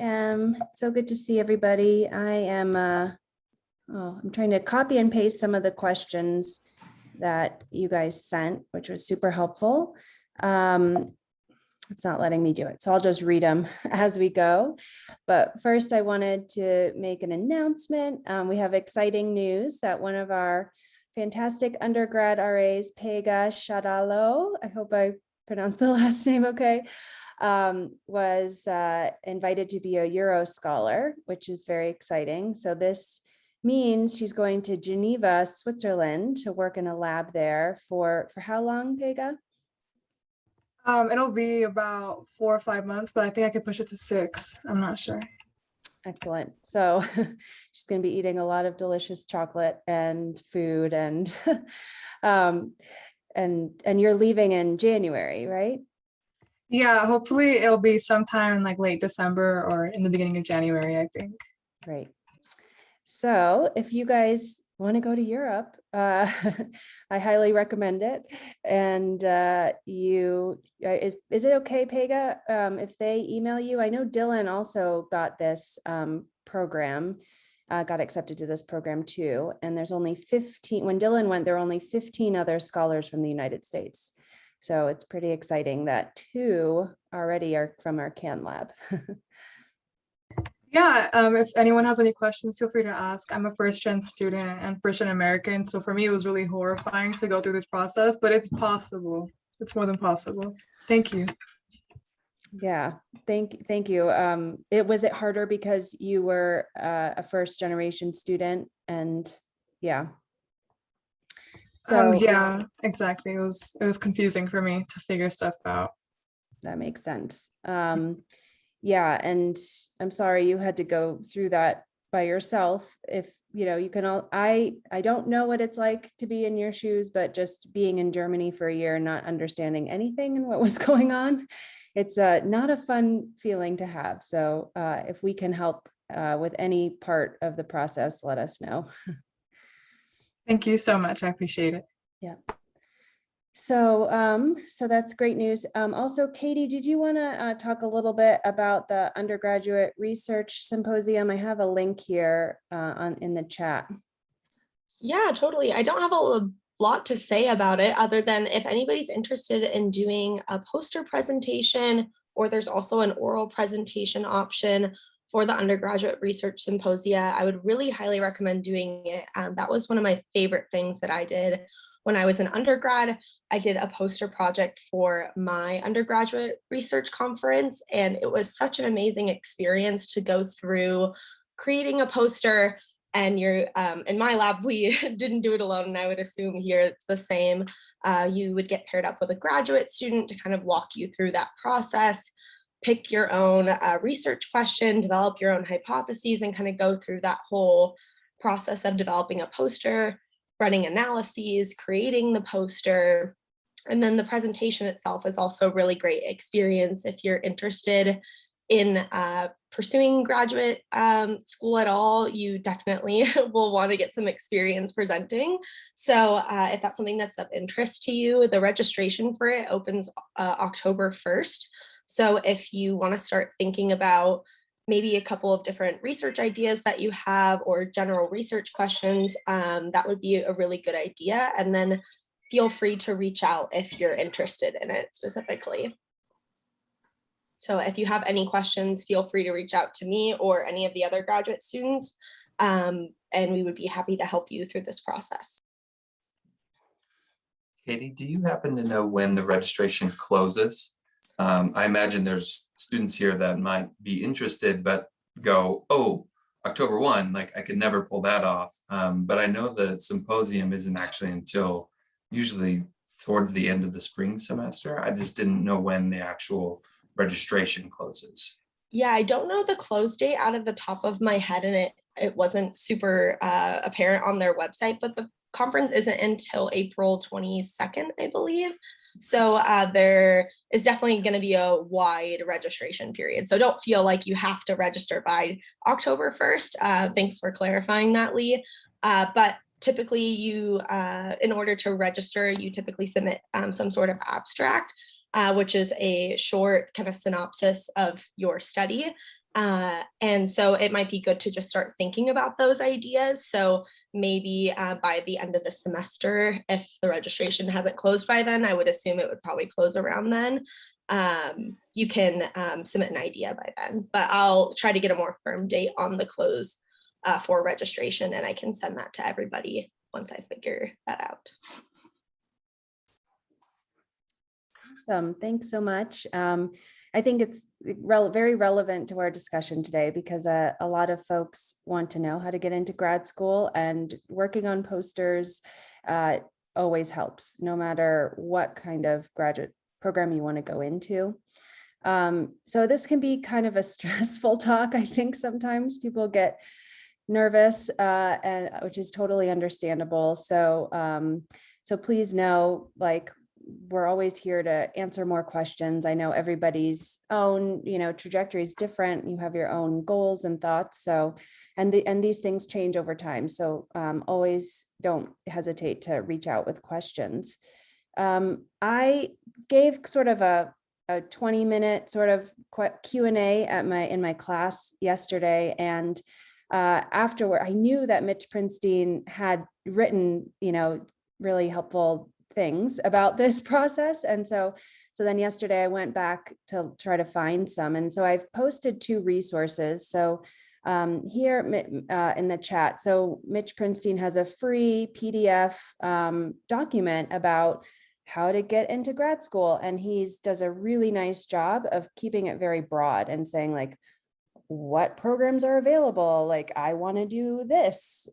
am so good to see everybody. I'm trying to copy and paste some of the questions that you guys sent, which was super helpful. It's not letting me do it, so I'll just read them as we go. But first, I wanted to make an announcement. We have exciting news that one of our fantastic undergrad RAs, Pega Shadalo, I hope I pronounced the last name okay, was invited to be a Euro Scholar, which is very exciting. So this means she's going to Geneva, Switzerland to work in a lab there for how long, Pega? It'll be about 4 or 5 months, but I think I could push it to 6. I'm not sure. Excellent. So she's going to be eating a lot of delicious chocolate and food and and you're leaving in January, right? Yeah, hopefully it'll be sometime in like late December or in the beginning of January, I think. Great. So if you guys want to go to Europe, I highly recommend it. And is it okay, Pega, if they email you? I know Dylan also got this program, got accepted to this program too. And there's only 15, when Dylan went, there were only 15 other scholars from the United States. So it's pretty exciting that 2 already are from our CAN lab. Yeah, if anyone has any questions, feel free to ask. I'm a first-gen student and first-gen American, so for me, it was really horrifying to go through this process, but it's possible. It's more than possible. Thank you. Yeah, thank you. Was it harder because you were a first-generation student, and yeah. So yeah, exactly. It was confusing for me to figure stuff out. That makes sense. Yeah, and I'm sorry you had to go through that by yourself. If you can all, I don't know what it's like to be in your shoes, but just being in Germany for a year, not understanding anything and what was going on, it's not a fun feeling to have. So if we can help with any part of the process, let us know. Thank you so much. I appreciate it. Yeah. So that's great news. Also, Katie, did you want to talk a little bit about the undergraduate research symposium? I have a link here in the chat. Yeah, totally. I don't have a lot to say about it other than if anybody's interested in doing a poster presentation, or there's also an oral presentation option for the undergraduate research symposia, I would really highly recommend doing it. That was one of my favorite things that I did when I was an undergrad. I did a poster project for my undergraduate research conference, and it was such an amazing experience to go through creating a poster. And you're in my lab, we didn't do it alone, and I would assume here it's the same. You would get paired up with a graduate student to kind of walk you through that process, pick your own research question, develop your own hypotheses, and kind of go through that whole process of developing a poster, running analyses, creating the poster. And then the presentation itself is also a really great experience if you're interested in pursuing graduate school at all. You definitely will want to get some experience presenting. So if that's something that's of interest to you, the registration for it opens October 1st. So if you want to start thinking about maybe a couple of different research ideas that you have or general research questions, that would be a really good idea. And then feel free to reach out if you're interested in it specifically. So if you have any questions, feel free to reach out to me or any of the other graduate students, and we would be happy to help you through this process. Katie, do you happen to know when the registration closes? I imagine there's students here that might be interested, but go, oh, October 1, like I could never pull that off. But I know the symposium isn't actually until usually towards the end of the spring semester. I just didn't know when the actual registration closes. Yeah, I don't know the close date out of the top of my head, and it wasn't super apparent on their website, but the conference isn't until April 22nd, I believe. So there is definitely going to be a wide registration period. So don't feel like you have to register by October 1st. Thanks for clarifying that, Lee. But typically you, in order to register, you typically submit some sort of abstract, which is a short kind of synopsis of your study. And so it might be good to just start thinking about those ideas. So maybe by the end of the semester, if the registration hasn't closed by then, I would assume it would probably close around then. You can submit an idea by then, but I'll try to get a more firm date on the close for registration, and I can send that to everybody once I figure that out. Thanks so much. I think it's very relevant to our discussion today because a lot of folks want to know how to get into grad school, and working on posters always helps, no matter what kind of graduate program you want to go into. So this can be kind of a stressful talk. I think sometimes people get nervous, and which is totally understandable. So so please know, like, we're always here to answer more questions. I know everybody's own, trajectory is different. You have your own goals and thoughts. So, and these things change over time. So always don't hesitate to reach out with questions. I gave sort of a 20-minute sort of Q&A in my class yesterday, and afterward, I knew that Mitch Prinstein had written, really helpful things about this process. And so then yesterday I went back to try to find some. And so I've posted 2 resources. So here in the chat. So Mitch Prinstein has a free PDF document about how to get into grad school. And he does a really nice job of keeping it very broad and saying, like, what programs are available? Like, I want to do this.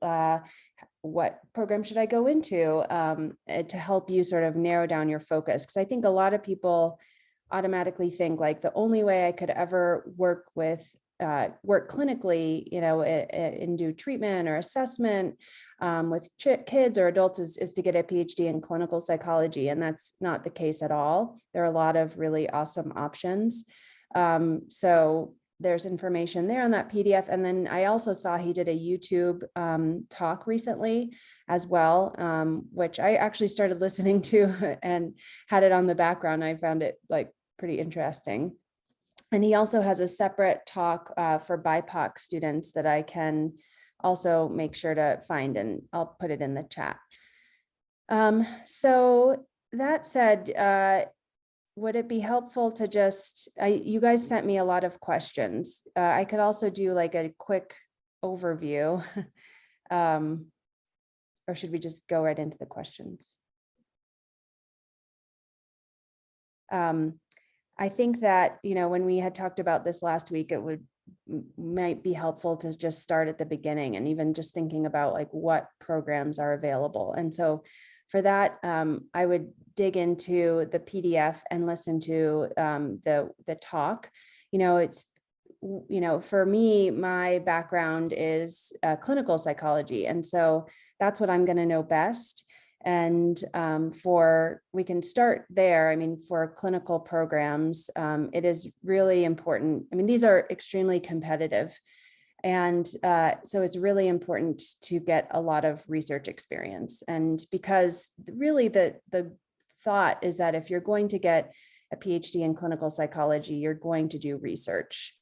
What program should I go into, to help you sort of narrow down your focus? Because I think a lot of people automatically think, like, the only way I could ever work clinically, and do treatment or assessment with kids or adults is to get a PhD in clinical psychology. And that's not the case at all. There are a lot of really awesome options. So there's information there on that PDF. And then I also saw he did a YouTube talk recently as well, which I actually started listening to and had it on the background. I found it like pretty interesting. And he also has a separate talk for BIPOC students that I can also make sure to find, and I'll put it in the chat. So that said, would it be helpful to you guys sent me a lot of questions. I could also do like a quick overview, or should we just go right into the questions? I think that, when we had talked about this last week, it might be helpful to just start at the beginning and even just thinking about like what programs are available. And so for that, I would dig into the PDF and listen to the talk. It's, for me, my background is clinical psychology. And so that's what I'm going to know best. And we can start there. I mean, for clinical programs, it is really important. I mean, these are extremely competitive. And so it's really important to get a lot of research experience. And because really the thought is that if you're going to get a PhD in clinical psychology, you're going to do research.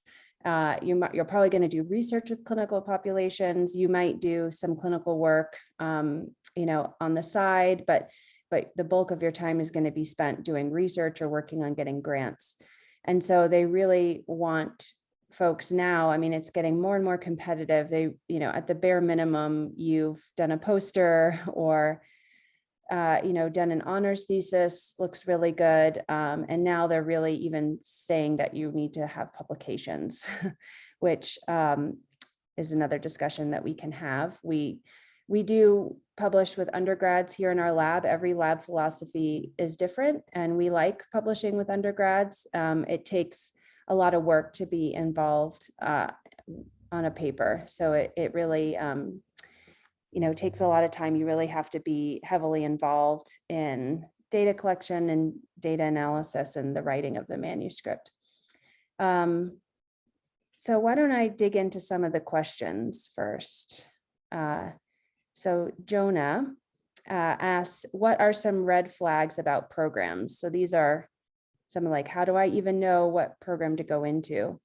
You're probably going to do research with clinical populations. You might do some clinical work, on the side, but the bulk of your time is going to be spent doing research or working on getting grants. And so they really want folks now. I mean, it's getting more and more competitive. They, at the bare minimum, you've done a poster or done an honors thesis, looks really good. And now they're really even saying that you need to have publications, which is another discussion that we can have. We do publish with undergrads here in our lab. Every lab philosophy is different, and we like publishing with undergrads. It takes a lot of work to be involved on a paper. So it really, takes a lot of time. You really have to be heavily involved in data collection and data analysis and the writing of the manuscript. So why don't I dig into some of the questions first? So Jonah asks, what are some red flags about programs? So these are some like, how do I even know what program to go into?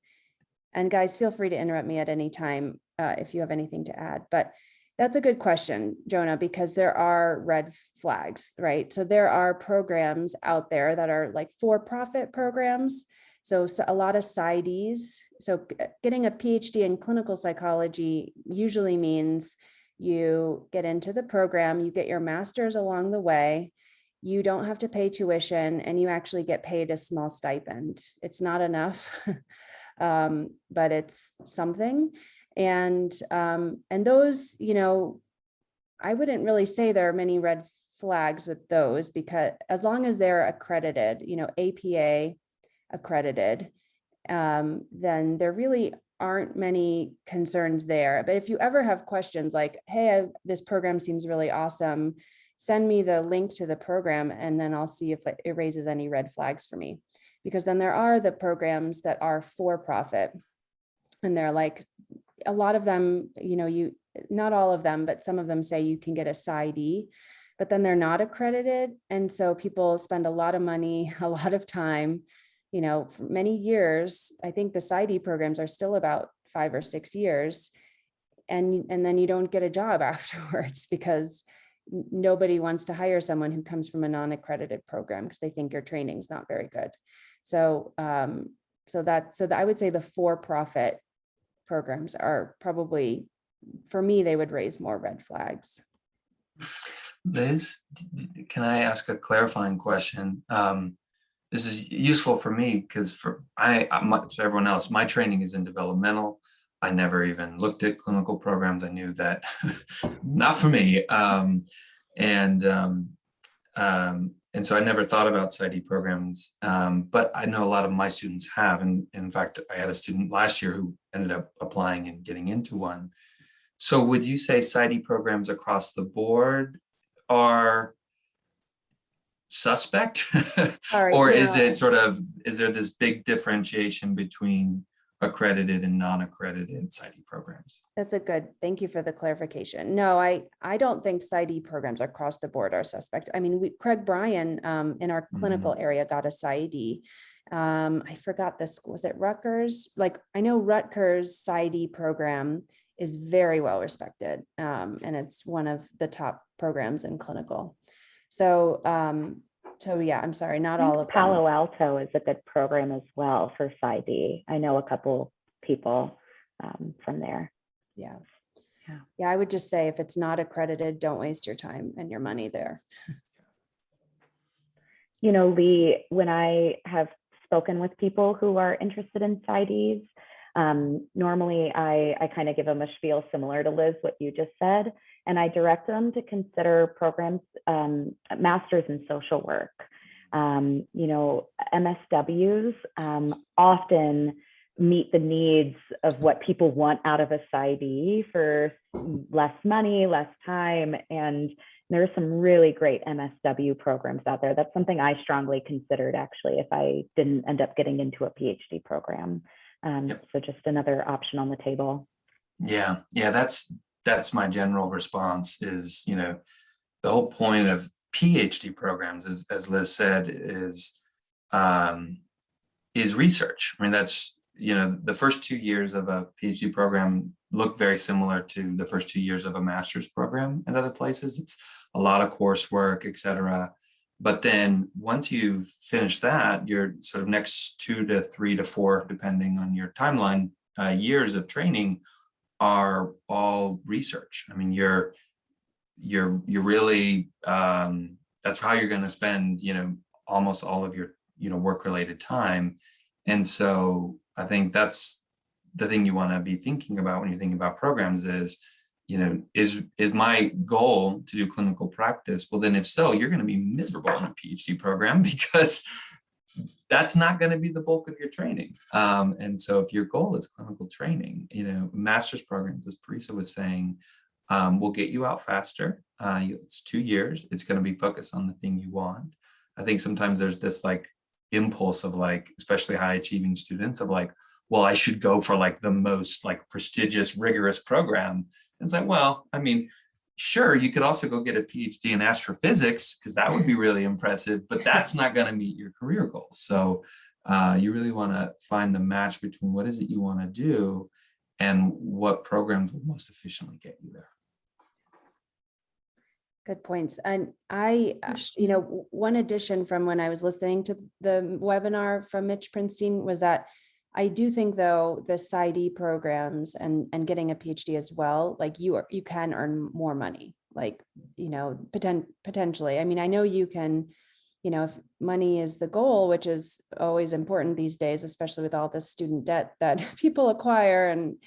And guys, feel free to interrupt me at any time if you have anything to add. But that's a good question, Jonah, because there are red flags, right? So there are programs out there that are like for-profit programs. So a lot of PsyDs. So getting a PhD in clinical psychology usually means you get into the program, you get your master's along the way, you don't have to pay tuition, and you actually get paid a small stipend. It's not enough, but it's something. And those, I wouldn't really say there are many red flags with those, because as long as they're accredited, APA accredited, then there really aren't many concerns there. But if you ever have questions like, hey, this program seems really awesome, send me the link to the program, and then I'll see if it raises any red flags for me. Because then there are the programs that are for profit, and they're like, a lot of them, not all of them, but some of them say you can get a PsyD, but then they're not accredited. And so people spend a lot of money, a lot of time, for many years. I think the PsyD programs are still about 5 or 6 years. And then you don't get a job afterwards, because nobody wants to hire someone who comes from a non-accredited program because they think your training is not very good. So, I would say the for-profit programs are probably, for me, they would raise more red flags. Liz, can I ask a clarifying question? This is useful for me because for everyone else, my training is in developmental. I never even looked at clinical programs. I knew that not for me. And so I never thought about PsyD programs, but I know a lot of my students have. And in fact, I had a student last year who ended up applying and getting into one. So would you say PsyD programs across the board are suspect? Sorry, Or no. is there this big differentiation between accredited and non-accredited PsyD programs? Thank you for the clarification. No, I don't think PsyD programs across the board are suspect. I mean, Craig Bryan in our clinical area got a PsyD. I forgot the school, was it Rutgers? Like, I know Rutgers PsyD program is very well respected, and it's one of the top programs in clinical. So yeah, I'm sorry, not all of them. Palo Alto is a good program as well for PsyD. I know a couple people from there. Yeah, I would just say if it's not accredited, don't waste your time and your money there. Lee, when I have spoken with people who are interested in PsyDs, normally I kind of give them a spiel similar to Liz, what you just said, and I direct them to consider programs, masters in social work. MSWs often meet the needs of what people want out of a PsyD for less money, less time, and there are some really great MSW programs out there. That's something I strongly considered, actually, if I didn't end up getting into a PhD program. So just another option on the table. Yeah, that's my general response is, the whole point of PhD programs, as Liz said, is research. I mean, that's, the first 2 years of a PhD program look very similar to the first 2 years of a master's program in other places. It's a lot of coursework, et cetera. But then once you've finished that, your sort of next 2 to 3 to 4, depending on your timeline, years of training are all research. I mean, you're really, that's how you're going to spend, almost all of your, work-related time. And so I think that's the thing you want to be thinking about when you're thinking about programs is, is my goal to do clinical practice? Well, then if so, you're going to be miserable in a PhD program because that's not going to be the bulk of your training. And so if your goal is clinical training, master's programs, as Parisa was saying, will get you out faster. It's 2 years. It's going to be focused on the thing you want. I think sometimes there's this impulse of especially high achieving students of well, I should go for the most prestigious, rigorous program. And it's well, I mean, sure, you could also go get a PhD in astrophysics because that would be really impressive, but that's not going to meet your career goals. So You really want to find the match between what is it you want to do and what programs will most efficiently get you there. Good points. And I, one addition from when I was listening to the webinar from Mitch Prinstein was that I do think, though, the PsyD programs and getting a PhD as well, like you can earn more money, like, potentially. I mean, I know you can, if money is the goal, which is always important these days, especially with all the student debt that people acquire and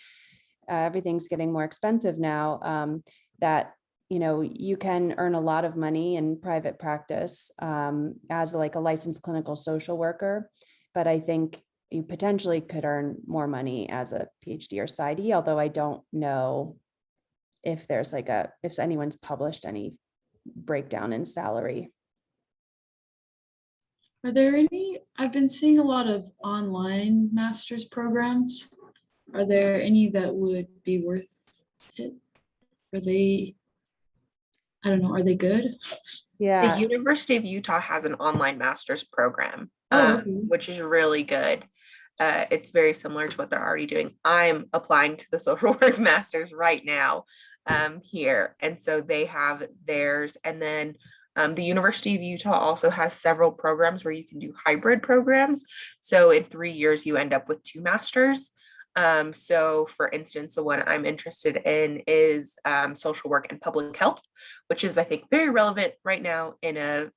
everything's getting more expensive now, that you can earn a lot of money in private practice as like a licensed clinical social worker. But I think you potentially could earn more money as a PhD or PsyD, although I don't know if there's if anyone's published any breakdown in salary. Are there any, I've been seeing a lot of online master's programs. Are there any that would be worth it? Are they, I don't know, are they good? Yeah. The University of Utah has an online master's program, Oh, okay. which is really good. It's very similar to what they're already doing. I'm applying to the social work master's right now here. And so they have theirs. And then the University of Utah also has several programs where you can do hybrid programs. So in 3 years, you end up with 2 masters. So for instance, the one I'm interested in is social work and public health, which is, I think, very relevant right now in a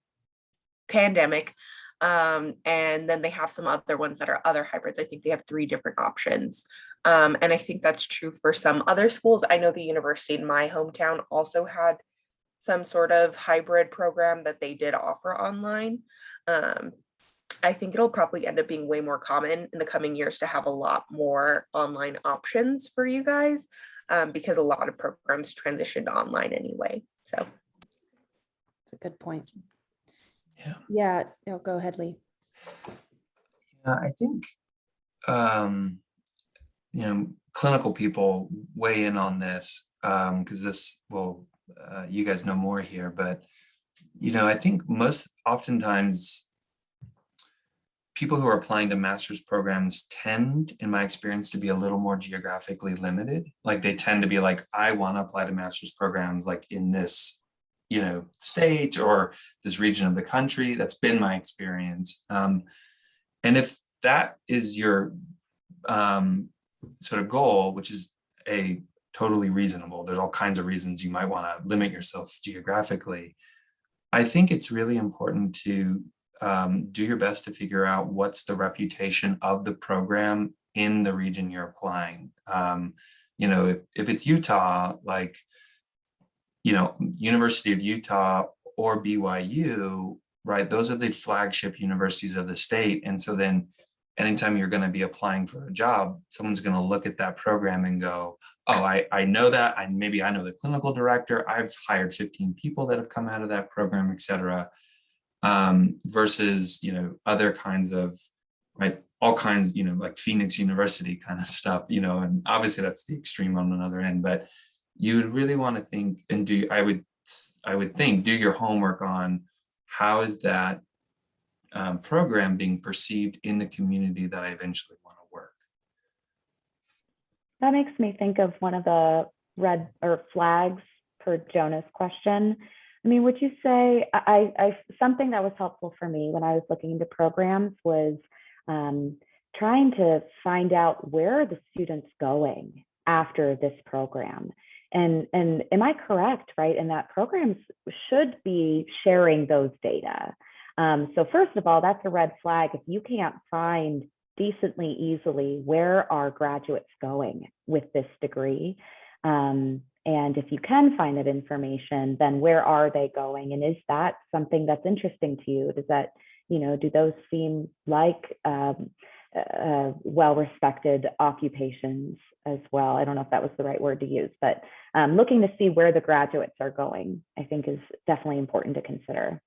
pandemic. And then they have some other ones that are other hybrids. I think they have 3 different options. And I think that's true for some other schools. I know the university in my hometown also had some sort of hybrid program that they did offer online. I think it'll probably end up being way more common in the coming years to have a lot more online options for you guys, because a lot of programs transitioned online anyway. So It's a good point. Yeah. Yeah. Oh, go ahead, Lee. I think, clinical people weigh in on this because this will, you guys know more here, but, I think oftentimes people who are applying to master's programs tend, in my experience, to be a little more geographically limited. Like they tend to be like, I want to apply to master's programs like in this, state or this region of the country. That's been my experience. And if that is your sort of goal, which is totally reasonable, there's all kinds of reasons you might want to limit yourself geographically. I think it's really important to do your best to figure out what's the reputation of the program in the region you're applying. If it's Utah, like, University of Utah or BYU, right? Those are the flagship universities of the state. And so then anytime you're going to be applying for a job, someone's going to look at that program and go, oh, I know that. Maybe I know the clinical director. I've hired 15 people that have come out of that program, et cetera. Versus, other kinds of, right, all kinds, like Phoenix University kind of stuff, and obviously that's the extreme on another end, but you would really want to think and I would think, do your homework on how is that program being perceived in the community that I eventually want to work. That makes me think of one of the red or flags for Jonah's question. I mean, would you say, something that was helpful for me when I was looking into programs was trying to find out where are the students going after this program. And am I correct, right? And that programs should be sharing those data. So first of all, that's a red flag. If you can't find decently easily where are graduates going with this degree, and if you can find that information, then where are they going? And is that something that's interesting to you? Does that, do those seem like well-respected occupations as well? I don't know if that was the right word to use, but looking to see where the graduates are going, I think is definitely important to consider.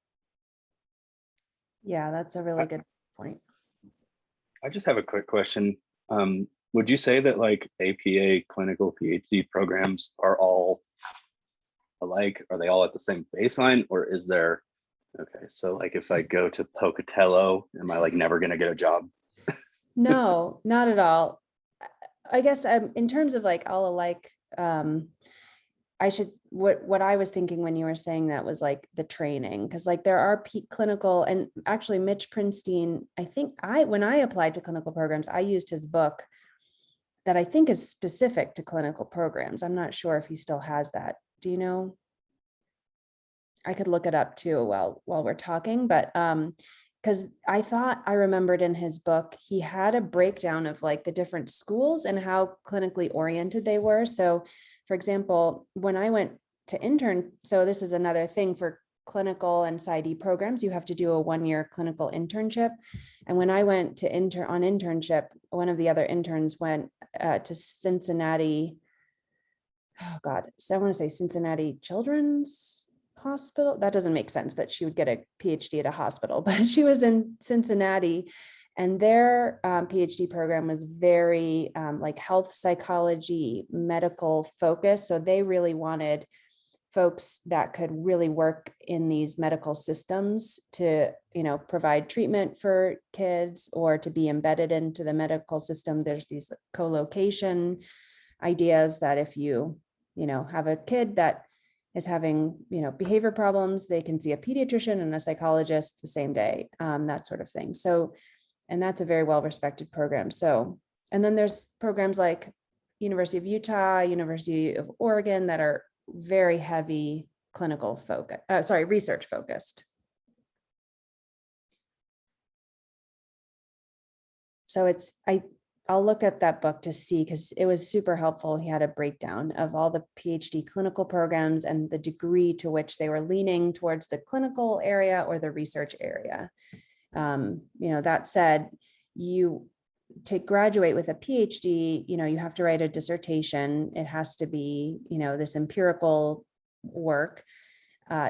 Yeah, that's a really good point. I just have a quick question. Would you say that like APA clinical PhD programs are all alike? Are they all at the same baseline, or is there, okay, so like if I go to Pocatello, am I like never gonna get a job No, not at all. I guess in terms of like all alike, I should, what I was thinking when you were saying that was like the training, because like there are clinical, and actually Mitch Prinstein, I think when I applied to clinical programs, I used his book that I think is specific to clinical programs. I'm not sure if he still has that. Do you know? I could look it up too while we're talking, but because I thought I remembered in his book, he had a breakdown of like the different schools and how clinically oriented they were. So for example, when I went to intern, so this is another thing for clinical and PsyD programs, you have to do a 1-year clinical internship. And when I went to internship, one of the other interns went to Cincinnati. Oh God, so I want to say Cincinnati Children's Hospital. That doesn't make sense that she would get a PhD at a hospital, but she was in Cincinnati, and their PhD program was very like health psychology, medical focus. So they really wanted folks that could really work in these medical systems to, provide treatment for kids or to be embedded into the medical system. There's these co-location ideas that if you have a kid that is having, behavior problems, they can see a pediatrician and a psychologist the same day, that sort of thing. So, and that's a very well-respected program. So, and then there's programs like University of Utah, University of Oregon that are very heavy clinical focus, research focused. So I'll look at that book to see, because it was super helpful. He had a breakdown of all the PhD clinical programs and the degree to which they were leaning towards the clinical area or the research area. That said, to graduate with a PhD, you have to write a dissertation. It has to be, this empirical work,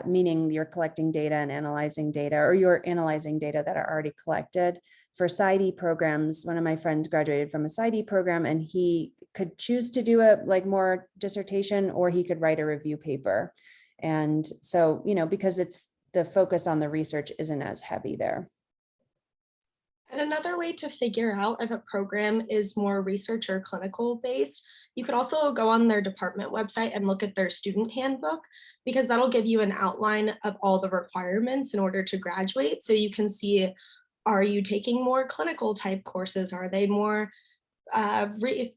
meaning you're collecting data and analyzing data, or you're analyzing data that are already collected. For PsyD programs, one of my friends graduated from a PsyD program, and he could choose to do a more dissertation, or he could write a review paper. And so, because it's the focus on the research isn't as heavy there. And another way to figure out if a program is more research or clinical based, you could also go on their department website and look at their student handbook, because that'll give you an outline of all the requirements in order to graduate. So you can see, are you taking more clinical type courses? Are they more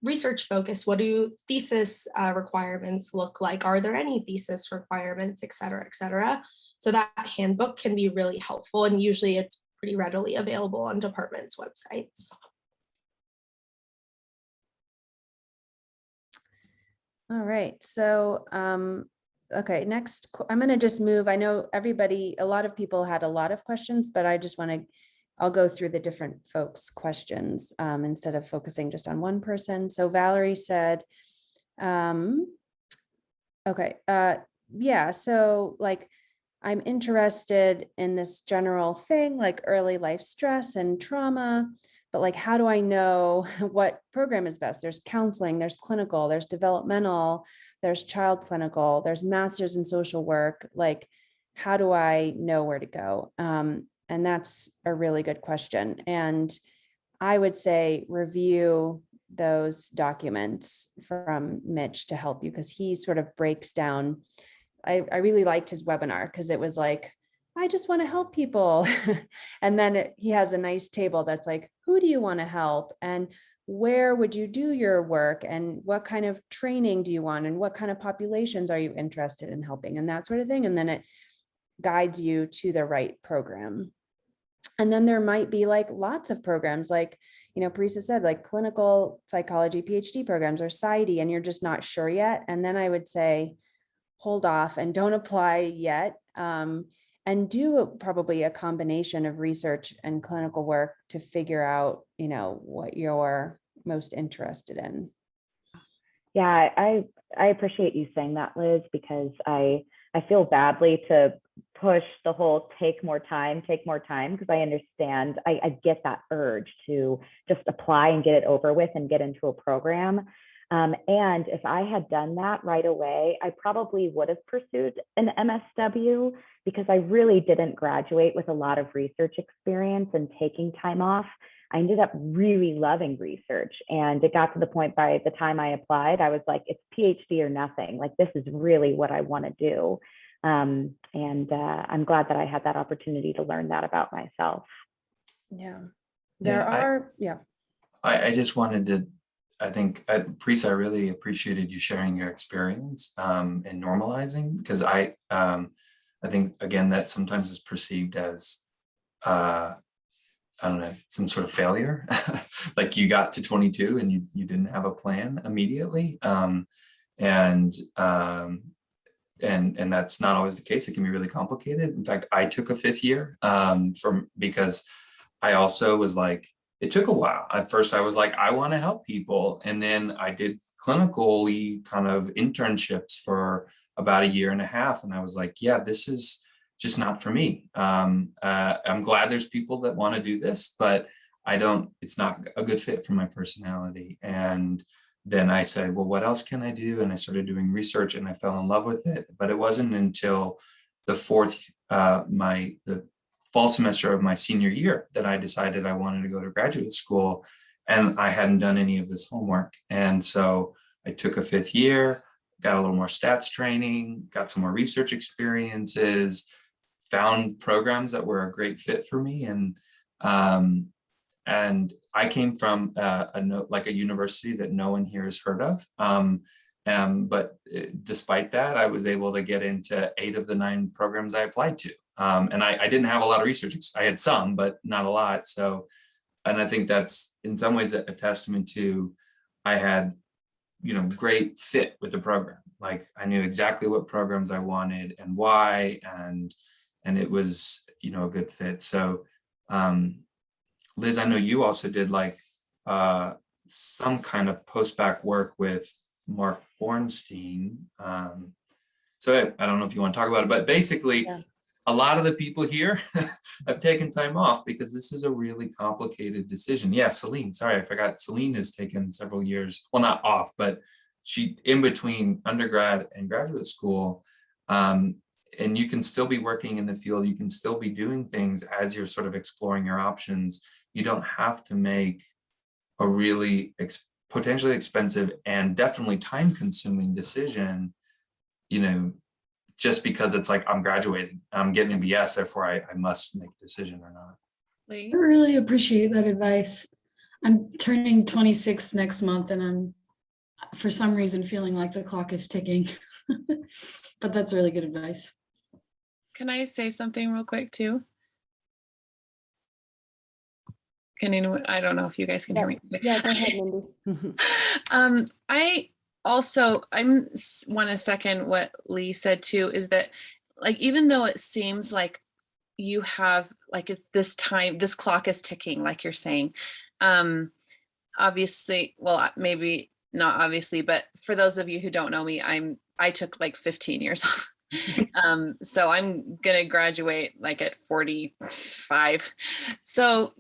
research focused? What do thesis requirements look like? Are there any thesis requirements, et cetera, et cetera? So that handbook can be really helpful, and usually it's pretty readily available on departments' websites. All right, so okay, next, I'm going to just move. I know a lot of people had a lot of questions, but I just I'll go through the different folks' questions instead of focusing just on one person. So Valerie said, okay, yeah, so I'm interested in this general thing, like early life stress and trauma, but how do I know what program is best? There's counseling, there's clinical, there's developmental, there's child clinical, there's master's in social work. How do I know where to go? And that's a really good question. And I would say review those documents from Mitch to help you, because he sort of breaks down. I really liked his webinar, because it was I just want to help people. And then he has a nice table that's who do you want to help? And where would you do your work? And what kind of training do you want? And what kind of populations are you interested in helping? And that sort of thing. And then it guides you to the right program. And then there might be lots of programs, Parisa said, clinical psychology PhD programs or PsyD, and you're just not sure yet. And then I would say, hold off and don't apply yet, and do probably a combination of research and clinical work to figure out, what you're most interested in. Yeah, I appreciate you saying that, Liz, because I feel badly to push the whole take more time, because I understand, I get that urge to just apply and get it over with and get into a program. And if I had done that right away, I probably would have pursued an MSW, because I really didn't graduate with a lot of research experience and taking time off. I ended up really loving research. And it got to the point by the time I applied, I was like, it's PhD or nothing. Like, this is really what I want to do. I'm glad that I had that opportunity to learn that about myself. Yeah, Yeah, yeah. I just wanted to, I think, Priest, I really appreciated you sharing your experience and normalizing, because I think, again, that sometimes is perceived as, I don't know, some sort of failure. Like, you got to 22 and you didn't have a plan immediately. And that's not always the case. It can be really complicated. In fact, I took a 5th year because I also was like, it took a while. At first I was like, I want to help people. And then I did clinically kind of internships for about 1.5 years. And I was like, yeah, this is just not for me. I'm glad there's people that want to do this, but it's not a good fit for my personality. And then I said, well, what else can I do? And I started doing research and I fell in love with it. But it wasn't until the fall semester of my senior year that I decided I wanted to go to graduate school, and I hadn't done any of this homework. And so I took a 5th year, got a little more stats training, got some more research experiences, found programs that were a great fit for me. And I came from a university that no one here has heard of. But despite that, I was able to get into 8 of the 9 programs I applied to. And I didn't have a lot of research. I had some, but not a lot. So, and I think that's in some ways a testament to, I had, great fit with the program. Like, I knew exactly what programs I wanted and why, and it was, a good fit. So, Liz, I know you also did like some kind of post-bac work with Mark Bornstein. So I don't know if you want to talk about it, but basically, yeah, a lot of the people here have taken time off because this is a really complicated decision. Yeah, Celine, sorry, I forgot. Celine has taken several years, well, not off, but she in between undergrad and graduate school. And you can still be working in the field. You can still be doing things as you're sort of exploring your options. You don't have to make a really potentially expensive and definitely time-consuming decision, just because it's like, I'm graduating, I'm getting a BS, therefore I must make a decision or not. I really appreciate that advice. I'm turning 26 next month, and I'm, for some reason, feeling like the clock is ticking. But that's really good advice. Can I say something real quick too? Can anyone, I don't know if you guys can hear me. Yeah, go ahead, Mindy. I want to second what Lee said too, is that, like, even though it seems like you have, like, it's this time, this clock is ticking, like you're saying, obviously, well, maybe not obviously, but for those of you who don't know me, I took like 15 years off. So I'm gonna graduate like at 45. So,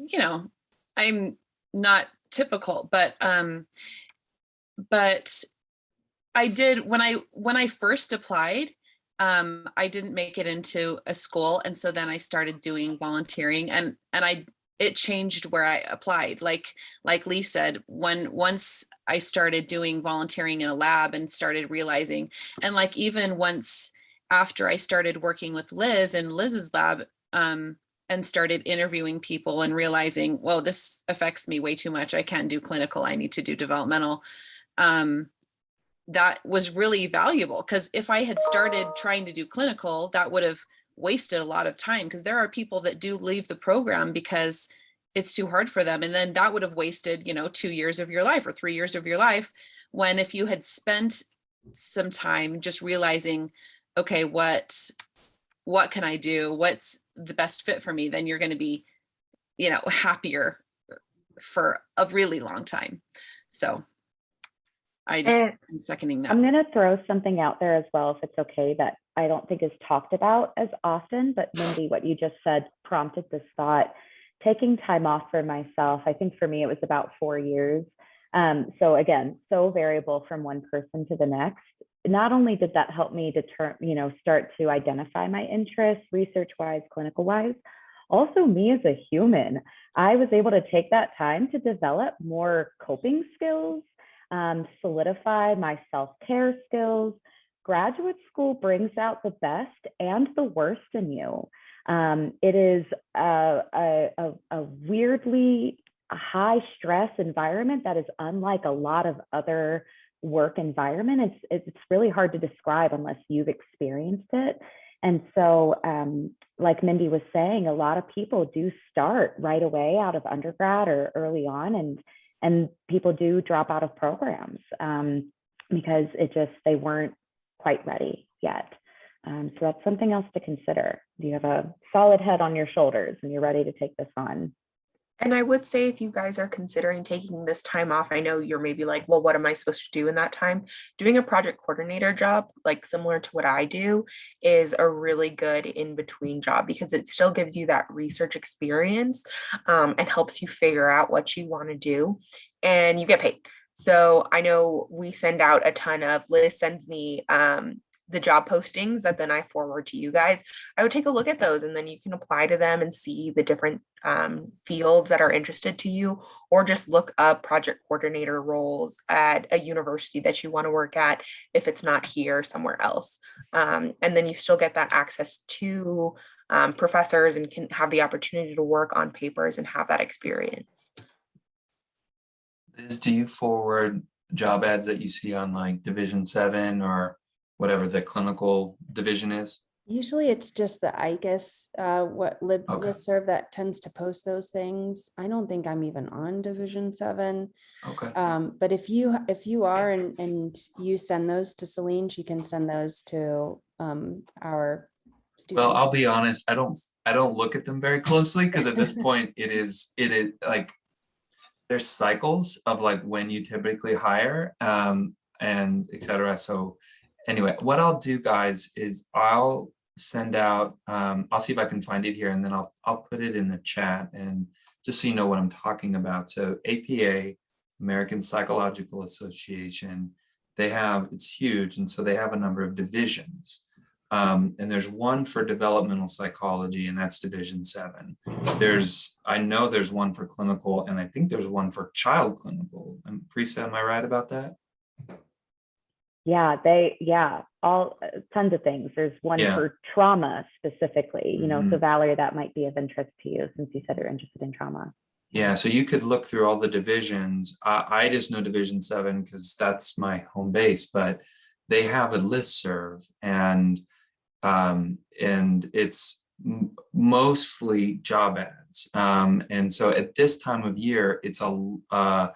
I'm not typical, but I did, when I first applied, I didn't make it into a school. And so then I started doing volunteering, and it changed where I applied. Like Lee said, once I started doing volunteering in a lab and started realizing, and like even once after I started working with Liz in Liz's lab, and started interviewing people and realizing, whoa, this affects me way too much. I can't do clinical. I need to do developmental. That was really valuable, because if I had started trying to do clinical, that would have wasted a lot of time, because there are people that do leave the program because it's too hard for them. And then that would have wasted, 2 years of your life or 3 years of your life, when if you had spent some time just realizing, okay, what can I do? What's the best fit for me? Then you're going to be, happier for a really long time. So I'm seconding that. I'm going to throw something out there as well, if it's okay, that I don't think is talked about as often, but Mindy, what you just said prompted this thought. Taking time off for myself, I think for me, it was about 4 years. So again, so variable from one person to the next. Not only did that help me start to identify my interests research-wise, clinical-wise, also me as a human. I was able to take that time to develop more coping skills, solidify my self-care skills. Graduate school brings out the best and the worst in you. It is a weirdly high stress environment that is unlike a lot of other work environment. It's really hard to describe unless you've experienced it. And so, like Mindy was saying, a lot of people do start right away out of undergrad or early on, and people do drop out of programs because they weren't quite ready yet. So that's something else to consider. You have a solid head on your shoulders and you're ready to take this on. And I would say if you guys are considering taking this time off, I know you're maybe like, well, what am I supposed to do in that time? Doing a project coordinator job, like similar to what I do, is a really good in-between job because it still gives you that research experience and helps you figure out what you want to do, and you get paid. So I know we send out a ton of, Liz sends me the job postings that then I forward to you guys. I would take a look at those and then you can apply to them and see the different fields that are interested to you, or just look up project coordinator roles at a university that you want to work at if it's not here, somewhere else. And then you still get that access to professors and can have the opportunity to work on papers and have that experience. Liz, do you forward job ads that you see on like Division 7 or whatever the clinical division is? Usually it's just the ICUS, Okay. listserv that tends to post those things. I don't think I'm even on Division 7. Okay. But if you are and you send those to Celine, she can send those to our students. Well, I'll be honest, I don't look at them very closely because at this point it is like there's cycles of like when you typically hire and etc. So anyway, what I'll do, guys, is I'll send out, I'll see if I can find it here, and then I'll put it in the chat, and just so you know what I'm talking about. So APA, American Psychological Association, it's huge, and so they have a number of divisions. And there's one for developmental psychology, and that's Division 7. I know there's one for clinical, and I think there's one for child clinical. Prisa, am I right about that? Yeah, all tons of things. There's one for trauma specifically, so Valerie, that might be of interest to you since you said you're interested in trauma. Yeah, so you could look through all the divisions. I just know Division 7 because that's my home base, but they have a listserv, and it's mostly job ads. And so at this time of year, it's a lot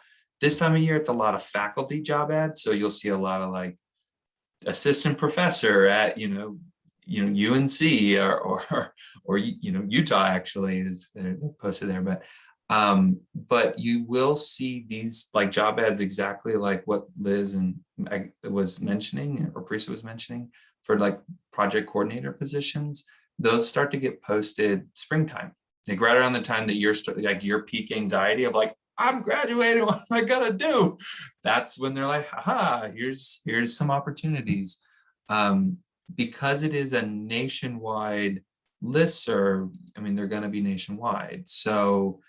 of faculty job ads. So you'll see a lot of like assistant professor at UNC or Utah actually is posted there, but you will see these like job ads exactly like what Liz and I was mentioning, or Prisa was mentioning, for like project coordinator positions. Those start to get posted springtime, like right around the time that you're like your peak anxiety of like, I'm graduating, what am I gonna do? That's when they're like, haha, here's some opportunities. Because it is a nationwide listserv, I mean, they're gonna be nationwide. So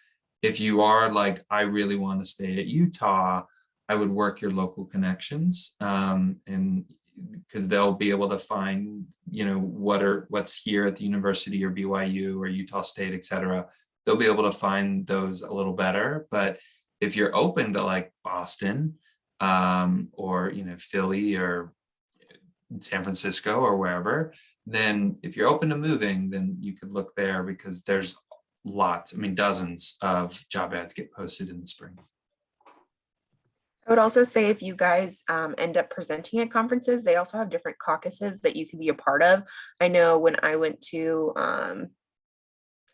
if you are like, I really want to stay at Utah, I would work your local connections, and because they'll be able to find, what's here at the university or BYU or Utah State, et cetera. They'll be able to find those a little better. But if you're open to like Boston or Philly or San Francisco or wherever, then if you're open to moving, then you could look there because there's lots, dozens of job ads get posted in the spring. I would also say if you guys end up presenting at conferences, they also have different caucuses that you can be a part of. I know when I went to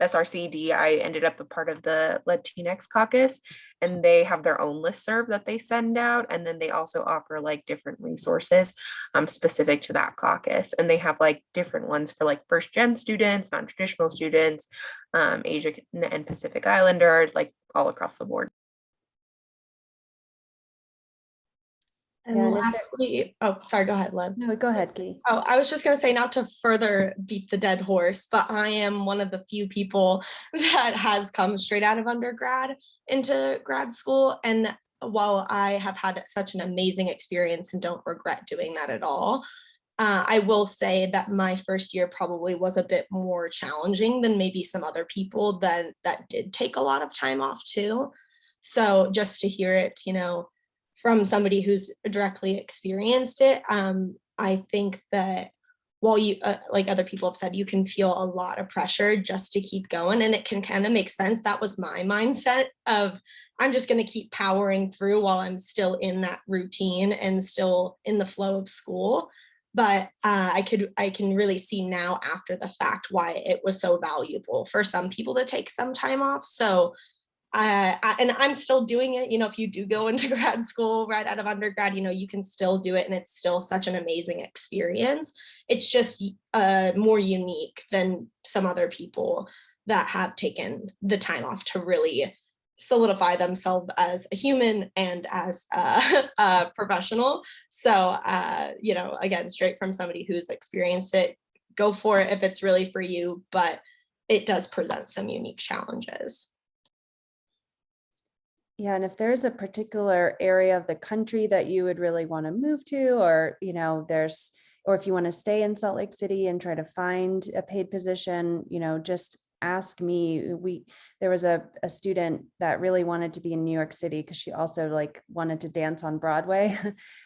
SRCD, I ended up a part of the Latinx caucus, and they have their own listserv that they send out. And then they also offer like different resources specific to that caucus. And they have like different ones for like first gen students, non-traditional students, Asia and Pacific Islanders, like all across the board. And Yeah, and if there- lastly, oh, sorry, go ahead, Liv. No, go ahead, Katie. Oh, I was just going to say, not to further beat the dead horse, but I am one of the few people that has come straight out of undergrad into grad school. And while I have had such an amazing experience and don't regret doing that at all, I will say that my first year probably was a bit more challenging than maybe some other people that did take a lot of time off too. So just to hear it, from somebody who's directly experienced it, I think that while you, like other people have said, you can feel a lot of pressure just to keep going, and it can kind of make sense. That was my mindset of, I'm just going to keep powering through while I'm still in that routine and still in the flow of school. But I can really see now after the fact why it was so valuable for some people to take some time off. So and I'm still doing it. If you do go into grad school right out of undergrad, you can still do it, and it's still such an amazing experience. It's just more unique than some other people that have taken the time off to really solidify themselves as a human and as a professional. So, again, straight from somebody who's experienced it, go for it if it's really for you, but it does present some unique challenges. Yeah, and if there's a particular area of the country that you would really want to move to, or, or if you want to stay in Salt Lake City and try to find a paid position, just ask me. There was a student that really wanted to be in New York City because she also wanted to dance on Broadway,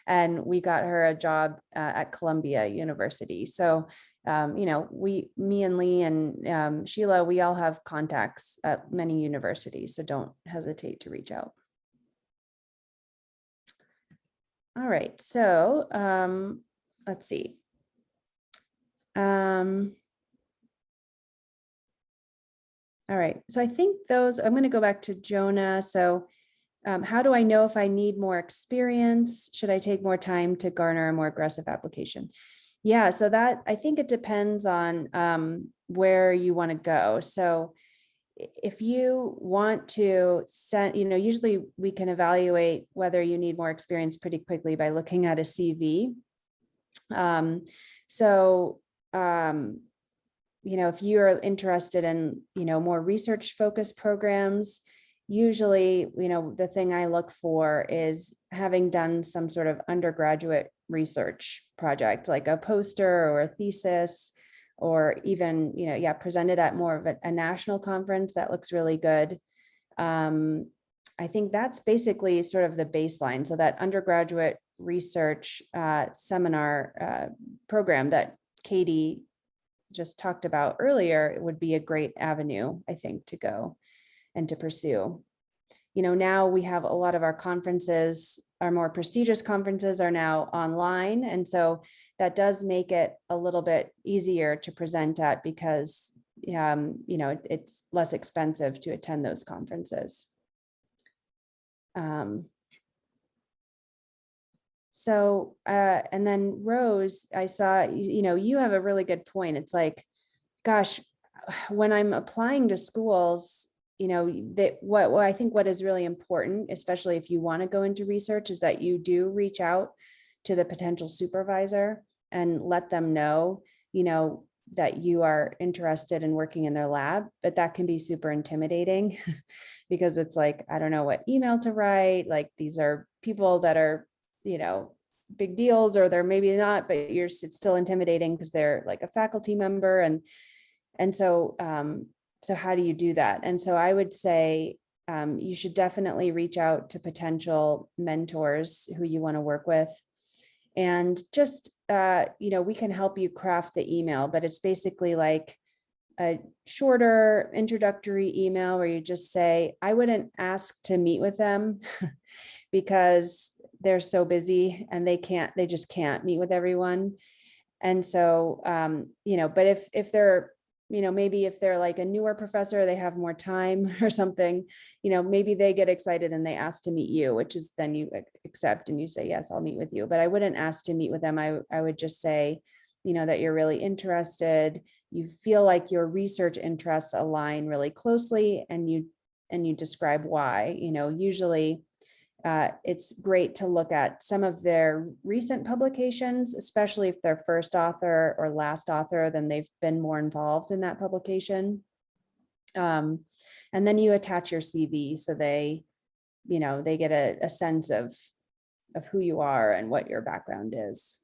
and we got her a job at Columbia University. So me and Lee and Sheila, we all have contacts at many universities, so don't hesitate to reach out. All right, so let's see. All right, so I think I'm going to go back to Jonah. So how do I know if I need more experience? Should I take more time to garner a more aggressive application? Yeah, so that, I think it depends on where you want to go. So if you want to send, usually we can evaluate whether you need more experience pretty quickly by looking at a CV. If you're interested in, more research focused programs, usually, the thing I look for is having done some sort of undergraduate research project, like a poster or a thesis, or even, presented at more of a national conference. That looks really good. I think that's basically sort of the baseline. So that undergraduate research seminar program that Katie just talked about earlier, it would be a great avenue, I think, to go and to pursue. Now we have a lot of our conferences, our more prestigious conferences are now online. And so that does make it a little bit easier to present at because, it's less expensive to attend those conferences. And then Rose, I saw, you have a really good point. It's like, gosh, when I'm applying to schools, I think what is really important, especially if you want to go into research, is that you do reach out to the potential supervisor and let them know, that you are interested in working in their lab. But that can be super intimidating because it's like, I don't know what email to write. Like, these are people that are, big deals, or they're maybe not, but it's still intimidating because they're like a faculty member. And so how do you do that? And so I would say you should definitely reach out to potential mentors who you want to work with. And just, we can help you craft the email, but it's basically like a shorter introductory email where you just say, I wouldn't ask to meet with them because they're so busy and they just can't meet with everyone. And so, but if they're, maybe if they're like a newer professor, they have more time or something, maybe they get excited and they ask to meet you, which is then you accept and you say, yes, I'll meet with you. But I wouldn't ask to meet with them. I would just say, that you're really interested, you feel like your research interests align really closely, and you describe why. Usually it's great to look at some of their recent publications, especially if they're first author or last author, then they've been more involved in that publication. And then you attach your CV so they, they get a sense of who you are and what your background is.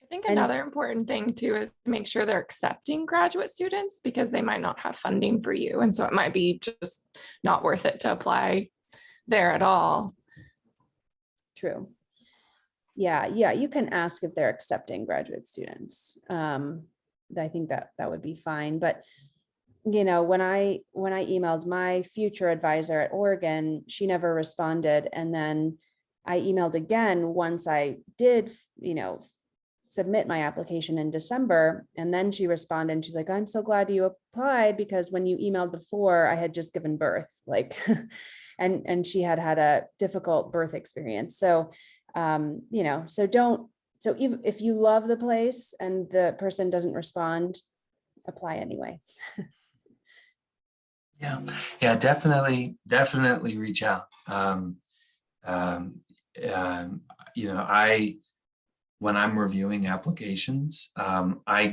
I think And- another important thing too is to make sure they're accepting graduate students, because they might not have funding for you. And so it might be just not worth it to apply there at all. True. Yeah, you can ask if they're accepting graduate students. I think that would be fine. But when I emailed my future advisor at Oregon, she never responded. And then I emailed again once I did, submit my application in December. And then she responded and she's like, I'm so glad you applied, because when you emailed before, I had just given birth, and she had a difficult birth experience. So, so even if you love the place and the person doesn't respond, apply anyway. Yeah, definitely reach out. When I'm reviewing applications, I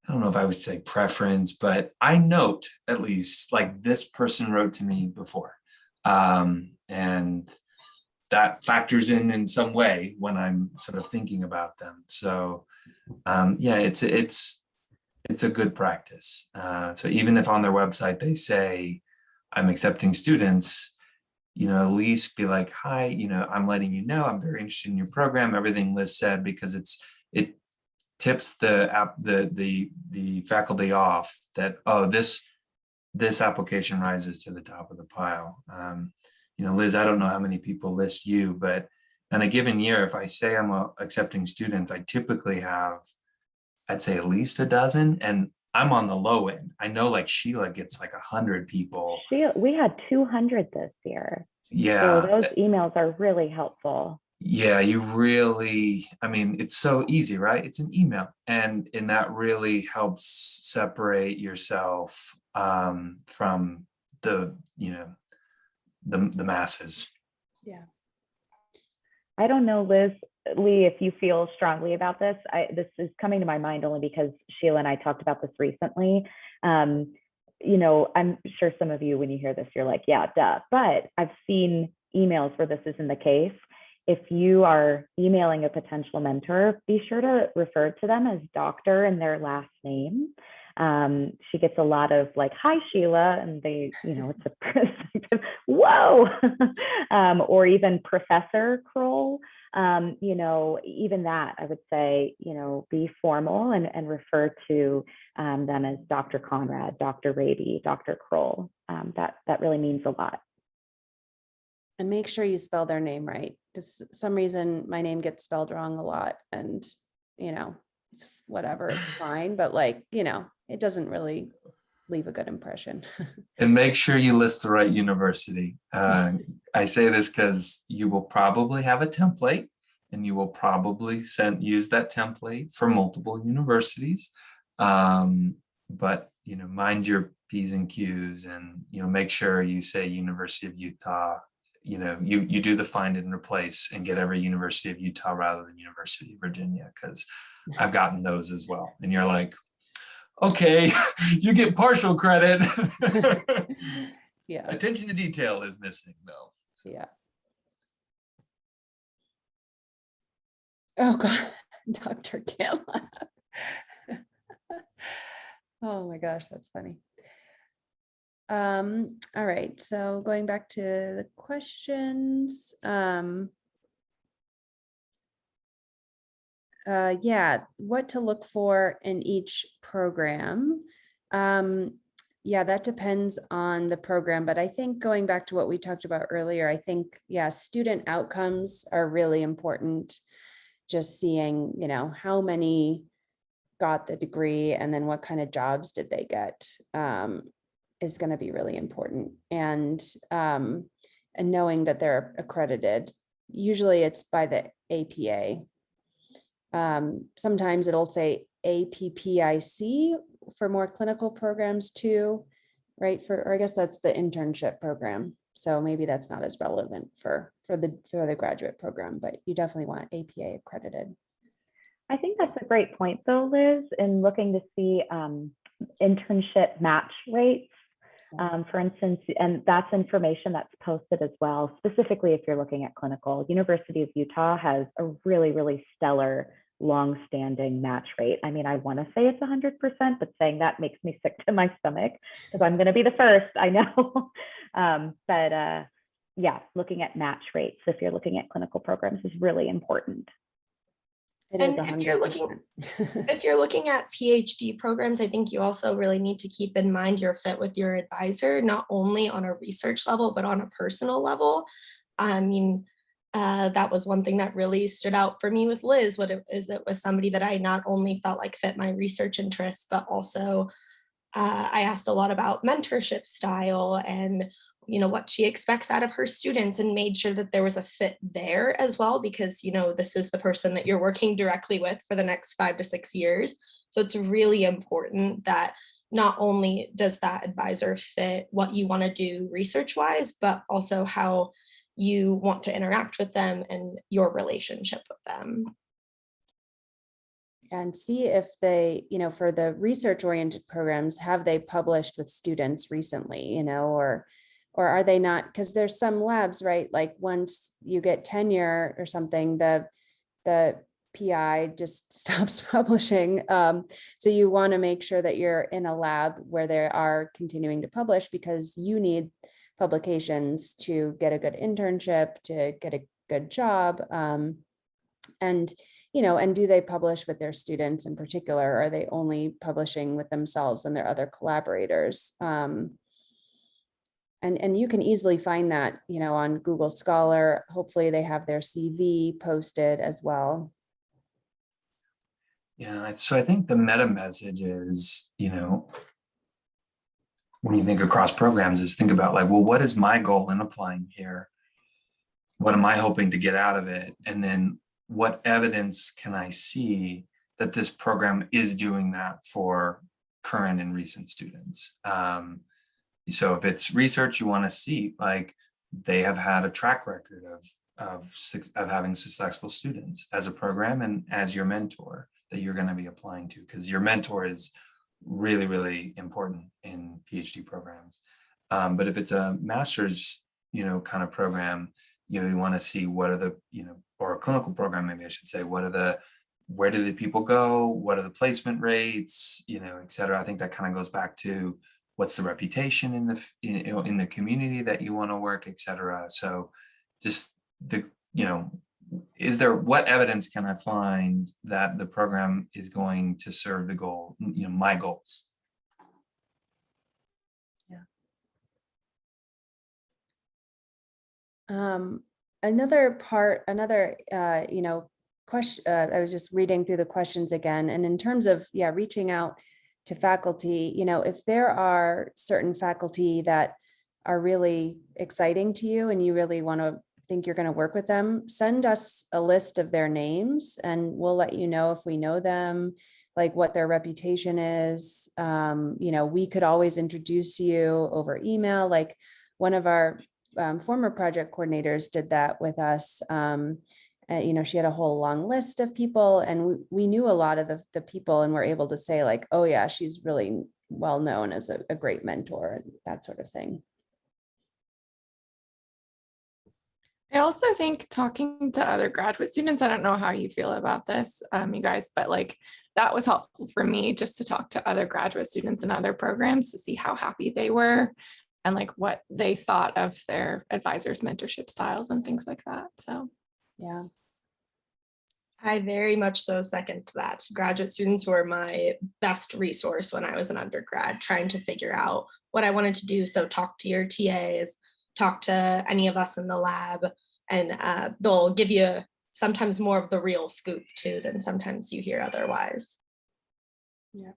don't know if I would say preference, but I note at least like this person wrote to me before. And that factors in some way when I'm sort of thinking about them. So it's a good practice. So even if on their website they say, I'm accepting students, at least be like, hi, I'm letting you know, I'm very interested in your program, everything Liz said, because it tips the faculty off that, oh, this application rises to the top of the pile. Liz, I don't know how many people list you, but in a given year, if I say I'm accepting students, I typically have, I'd say at least a dozen, and I'm on the low end. I know like Sheila gets like 100 people. We had 200 this year. Yeah. So those emails are really helpful. Yeah, it's so easy, right? It's an email, and that really helps separate yourself from the masses. Yeah. I don't know, Lee, if you feel strongly about this. This is coming to my mind only because Sheila and I talked about this recently. I'm sure some of you, when you hear this, you're like, yeah, duh. But I've seen emails where this isn't the case. If you are emailing a potential mentor, be sure to refer to them as Doctor and their last name. She gets a lot of like, hi, Sheila, and they, it's a whoa, or even Professor Kroll. Even that, I would say, be formal and refer to them as Dr. Conrad, Dr. Raby, Dr. Kroll. That really means a lot. And make sure you spell their name right. Because some reason my name gets spelled wrong a lot, and it's whatever, it's fine, but it doesn't really leave a good impression. And make sure you list the right university. I say this because you will probably have a template, and you will probably use that template for multiple universities. But mind your P's and Q's, and make sure you say University of Utah. You do the find and replace and get every University of Utah rather than University of Virginia, because I've gotten those as well. And you're like, okay, you get partial credit. Yeah. Attention to detail is missing though. So. Yeah. Oh God, Dr. can't laugh. Oh my gosh, that's funny. All right, so going back to the questions. What to look for in each program. That depends on the program, but I think going back to what we talked about earlier, I think, student outcomes are really important. Just seeing, how many got the degree and then what kind of jobs did they get is going to be really important. And knowing that they're accredited. Usually it's by the APA. Sometimes it'll say APPIC for more clinical programs too, right? Or I guess that's the internship program. So maybe that's not as relevant for the graduate program, but you definitely want APA accredited. I think that's a great point though, Liz, in looking to see internship match rates, for instance, and that's information that's posted as well, specifically if you're looking at clinical. University of Utah has a really, really stellar long-standing match rate. I mean, I want to say it's 100%, but saying that makes me sick to my stomach because I'm going to be the first, I know. Yeah, looking at match rates, if you're looking at clinical programs, is really important. It And is if 100%. if you're looking at PhD programs, I think you also really need to keep in mind your fit with your advisor, not only on a research level, but on a personal level. I mean, that was one thing that really stood out for me with Liz, it was somebody that I not only felt like fit my research interests, but also I asked a lot about mentorship style and what she expects out of her students, and made sure that there was a fit there as well, because this is the person that you're working directly with for the next 5 to 6 years. So it's really important that not only does that advisor fit what you want to do research wise, but also how you want to interact with them and your relationship with them. And see if they, for the research oriented programs, have they published with students recently, or are they not? Because there's some labs, right? Like once you get tenure or something, the PI just stops publishing. So you want to make sure that you're in a lab where they are continuing to publish, because you need publications to get a good internship, to get a good job. And do they publish with their students in particular? Or are they only publishing with themselves and their other collaborators? And you can easily find that, on Google Scholar. Hopefully they have their CV posted as well. Yeah, so I think the meta message is, when you think across programs, is think about like, well, what is my goal in applying here? What am I hoping to get out of it? And then what evidence can I see that this program is doing that for current and recent students? So if it's research, you want to see like they have had a track record of having successful students as a program and as your mentor that you're going to be applying to, because your mentor is really, really important in PhD programs. But if it's a master's, kind of program, you want to see what are the, or a clinical program, maybe I should say, where do the people go? What are the placement rates, et cetera. I think that kind of goes back to what's the reputation in the community that you want to work, et cetera. So just what evidence can I find that the program is going to serve the goal, my goals? Yeah. Another question, I was just reading through the questions again, and in terms of, reaching out to faculty, if there are certain faculty that are really exciting to you and you really think you're going to work with them, send us a list of their names and we'll let you know if we know them, like what their reputation is. We could always introduce you over email. Like one of our former project coordinators did that with us. She had a whole long list of people, and we knew a lot of the people, and we're able to say like, oh yeah, she's really well known as a great mentor and that sort of thing. I also think talking to other graduate students, I don't know how you feel about this, you guys, but like that was helpful for me, just to talk to other graduate students in other programs to see how happy they were and like what they thought of their advisors' mentorship styles and things like that. So yeah. I very much so second to that. Graduate students were my best resource when I was an undergrad, trying to figure out what I wanted to do. So talk to your TAs, talk to any of us in the lab, and they'll give you sometimes more of the real scoop too than sometimes you hear otherwise. Yeah.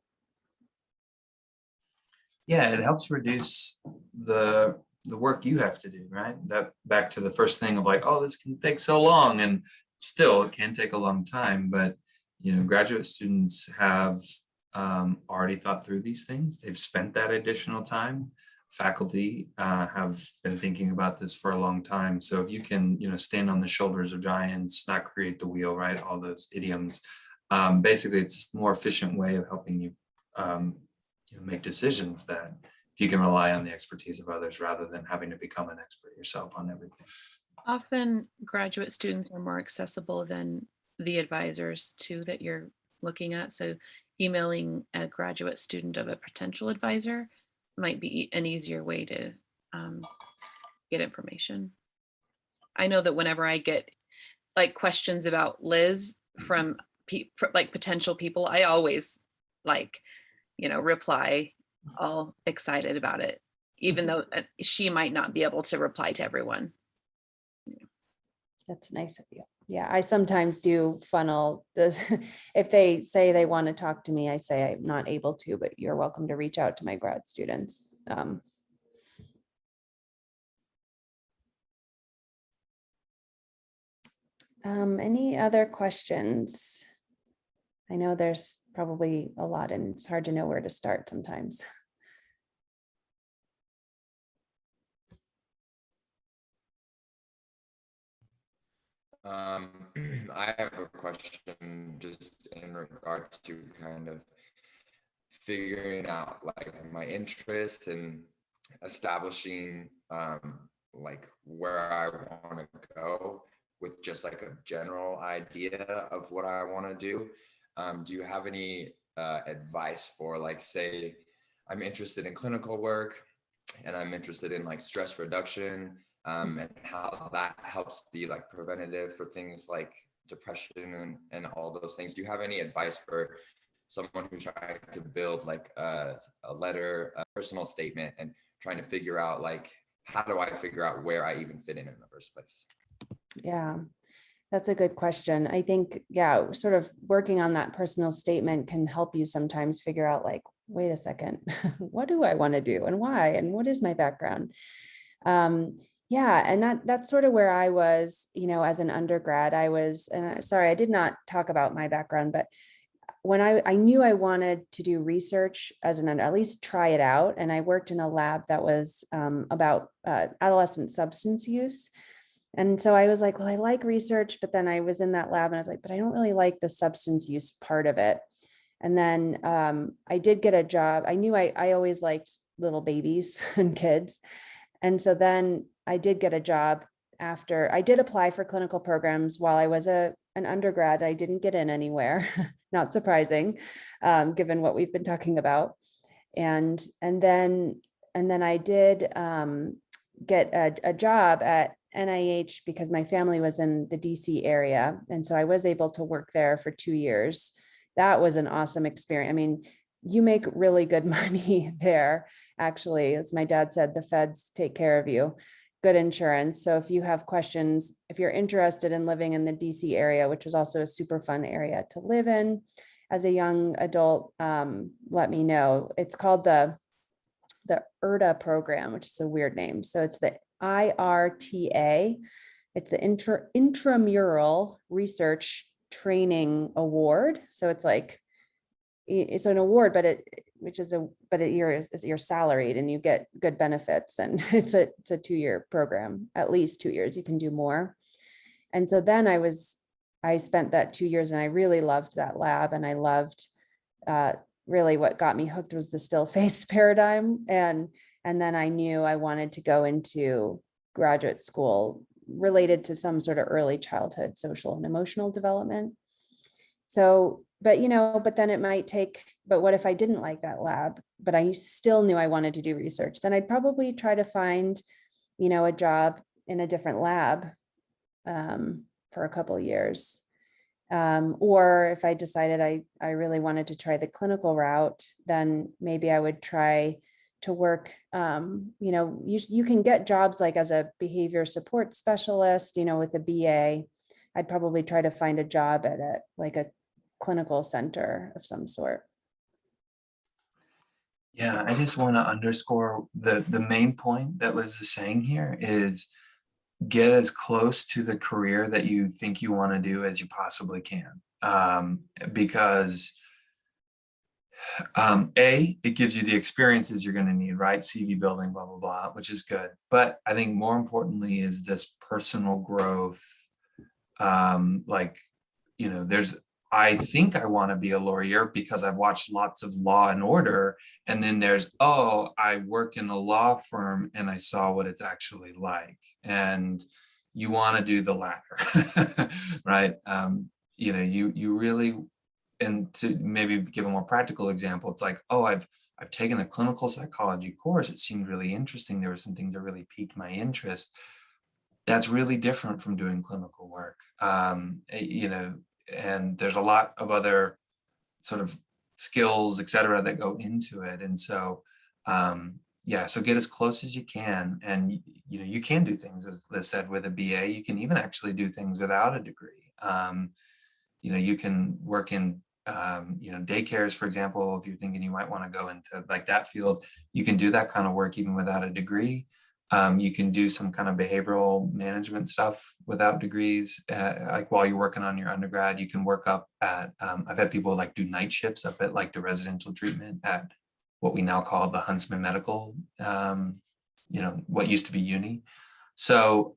Yeah, it helps reduce the work you have to do, right? That back to the first thing of like, oh, this can take so long, and still it can take a long time, but graduate students have already thought through these things. They've spent that additional time faculty have been thinking about this for a long time. So if you can, stand on the shoulders of giants, not create the wheel, right? All those idioms. Basically, it's a more efficient way of helping you, make decisions that if you can rely on the expertise of others rather than having to become an expert yourself on everything. Often graduate students are more accessible than the advisors too that you're looking at. So emailing a graduate student of a potential advisor might be an easier way to get information. I know that whenever I get like questions about Liz from like potential people, I always reply all excited about it, even though she might not be able to reply to everyone. That's nice of you. Yeah, I sometimes do funnel this. If they say they want to talk to me, I say I'm not able to, but you're welcome to reach out to my grad students. Any other questions? I know there's probably a lot and it's hard to know where to start sometimes. I have a question just in regard to kind of figuring out like my interests and establishing like where I want to go with just like a general idea of what I want to do. Do you have any advice for, like, say I'm interested in clinical work and I'm interested in like stress reduction, and how that helps be like preventative for things like depression and all those things? Do you have any advice for someone who's trying to build like a letter, a personal statement, and trying to figure out like, how do I figure out where I even fit in the first place? Yeah, that's a good question. I think, yeah, sort of working on that personal statement can help you sometimes figure out like, wait a second, what do I want to do and why, and what is my background? Yeah, and that's sort of where I was, as an undergrad. Sorry, I did not talk about my background, but when I knew I wanted to do research as at least try it out. And I worked in a lab that was about adolescent substance use. And so I was like, well, I like research, but then I was in that lab and I was like, but I don't really like the substance use part of it. And then I did get a job. I knew I always liked little babies and kids. And so then I did get a job after I did apply for clinical programs while I was an undergrad. I didn't get in anywhere, not surprising, given what we've been talking about. And then I did get a job at NIH because my family was in the DC area. And so I was able to work there for 2 years. That was an awesome experience. I mean, you make really good money there, actually. As my dad said, the feds take care of you. Good insurance. So if you have questions, if you're interested in living in the DC area, which was also a super fun area to live in as a young adult, let me know. It's called the IRTA program, which is a weird name. So it's the IRTA. It's the Intramural Research Training Award. So it's like, it's an award, but you're salaried and you get good benefits, and it's a 2-year program, at least 2 years. You can do more. And so then I spent that 2 years and I really loved that lab, and I loved really what got me hooked was the still face paradigm. And then I knew I wanted to go into graduate school related to some sort of early childhood social and emotional development. So, but then it might take, but what if I didn't like that lab, but I still knew I wanted to do research? Then I'd probably try to find, a job in a different lab for a couple of years. Or if I decided I really wanted to try the clinical route, then maybe I would try to work, you can get jobs like as a behavior support specialist, with a BA. I'd probably try to find a job at a clinical center of some sort. Yeah, I just want to underscore the main point that Liz is saying here is get as close to the career that you think you want to do as you possibly can. Because it gives you the experiences you're going to need, right? CV building, blah, blah, blah, which is good. But I think more importantly is this personal growth. Like, you know, I think I want to be a lawyer because I've watched lots of Law and Order. And then there's, oh, I worked in a law firm and I saw what it's actually like. And you want to do the latter, right? You know, you really, and to maybe give a more practical example, it's like, oh, I've taken a clinical psychology course. It seemed really interesting. There were some things that really piqued my interest. That's really different from doing clinical work. You know, and there's a lot of other sort of skills, et cetera, that go into it. And so, yeah, so get as close as you can. And, you know, you can do things, as Liz said, with a BA. You can even actually do things without a degree. You know, you can work in, you know, daycares, for example. If you're thinking you might want to go into like that field, you can do that kind of work even without a degree. You can do some kind of behavioral management stuff without degrees. Like while you're working on your undergrad, you can work up at, I've had people like do night shifts up at like the residential treatment at what we now call the Huntsman Medical, you know, what used to be uni. So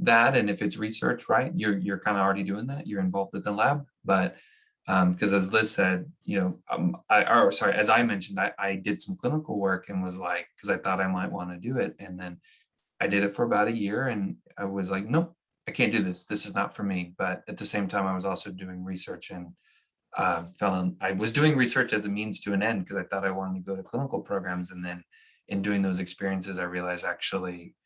that, and if it's research, right, you're kind of already doing that. You're involved with the lab, but because as Liz said, you know, as I mentioned, I did some clinical work and was like, because I thought I might want to do it. And then I did it for about a year and I was like, nope, I can't do this. This is not for me. But at the same time, I was also doing research and I was doing research as a means to an end because I thought I wanted to go to clinical programs. And then in doing those experiences, I realized actually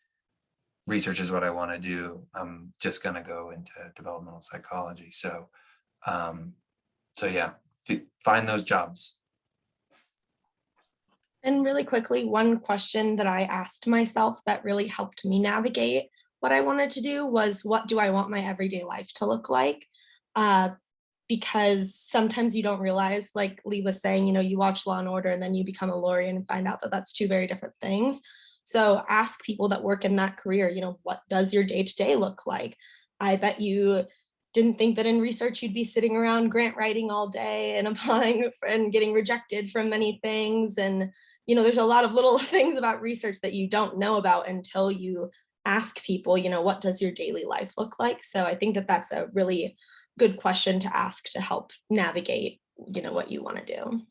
research is what I want to do. I'm just going to go into developmental psychology. So, so yeah, find those jobs. And really quickly, one question that I asked myself that really helped me navigate what I wanted to do was, what do I want my everyday life to look like? Because sometimes you don't realize, like Lee was saying, you know, you watch Law and Order and then you become a lawyer and find out that that's two very different things. So ask people that work in that career, you know, what does your day-to-day look like? I bet you didn't think that in research you'd be sitting around grant writing all day and applying and getting rejected from many things. And, you know, there's a lot of little things about research that you don't know about until you ask people, you know, what does your daily life look like? So I think that that's a really good question to ask to help navigate, you know, what you want to do.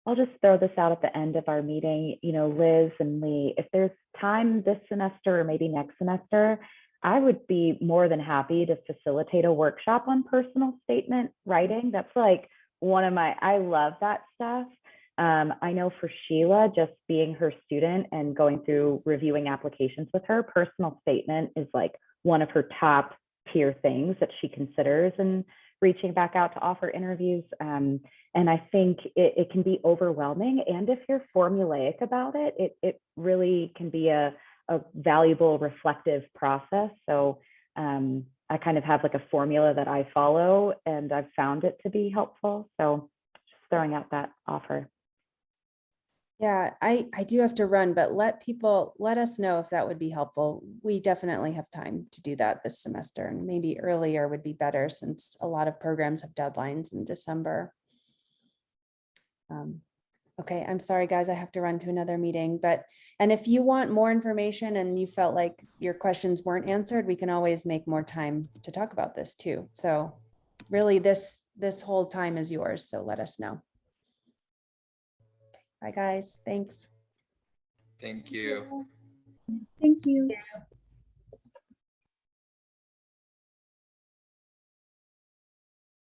I'll just throw this out at the end of our meeting. You know, Liz and Lee, if there's time this semester or maybe next semester, I would be more than happy to facilitate a workshop on personal statement writing. That's like one of my, I love that stuff. I know for Sheila, just being her student and going through reviewing applications with her, personal statement is like one of her top tier things that she considers and reaching back out to offer interviews. And I think it can be overwhelming. And if you're formulaic about it, it really can be a valuable reflective process. So I kind of have like a formula that I follow and I've found it to be helpful. So just throwing out that offer. Yeah, I do have to run, but let us know if that would be helpful. We definitely have time to do that this semester, and maybe earlier would be better since a lot of programs have deadlines in December. Okay, I'm sorry, guys, I have to run to another meeting, and if you want more information and you felt like your questions weren't answered, we can always make more time to talk about this too. So really this whole time is yours, so let us know. Bye, guys. Thanks. Thank you. Thank you.